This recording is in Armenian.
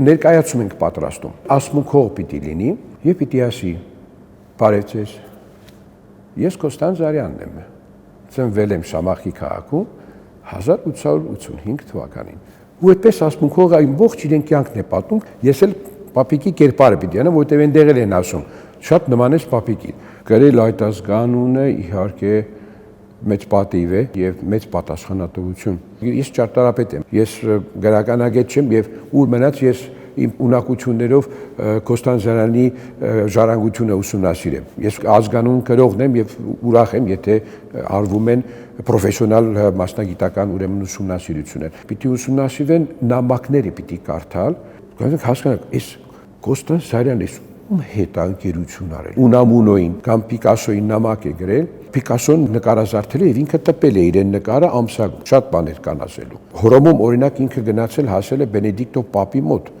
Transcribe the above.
ներկայացում ենք պատրաստում, ասմունքով պիտի լինի եւ պիտի ասի. «Բարև ձեզ, ես Կոստան Զարյանն եմ, ծնվել եմ Շամախի քաղաքում 1885 թվականին»։ Ու այդպես ասմունքով ամբողջ իրեն կյանքն է պատում, ես էլ պապիկի կերպարը պիտի անեմ, որտեղ այնտեղ են ասում, շատ նման է պապիկի։ Գրել այդ ազգանունը իհարկե մեծ պատիվ է եւ մեծ պատասխանատվություն։ Ես ճարտարապետ եմ, ես գրականագետ չեմ եւ ուր մնաց ես իմ ունակություններով Կոստան Զարյանի ժառանգությունը ուսումնասիրեմ։ Ես ազգանուն գրողն եմ եւ ուրախ եմ, եթե արվում են պրոֆեսիոնալ մասնագիտական ուրեմն ուսումնասիրություններ։ Պիտի ուսումնասիրեն նամակները պիտի կարդալ, հասկանալ, այս Կոստան Զարյանն է ում հետ անկերություն արել։ Ունամունոին կամ Պիկասոյին նամակ է գրել, Պիկասոն նկարազարդել է եւ ինքը տպել է իրեն նկարը ամսագրում, շատ բաներ կան ասելու։ Հռոմում օրինակ ինքը գնացել հասել է Բենեդիկտո Պապի մոտ,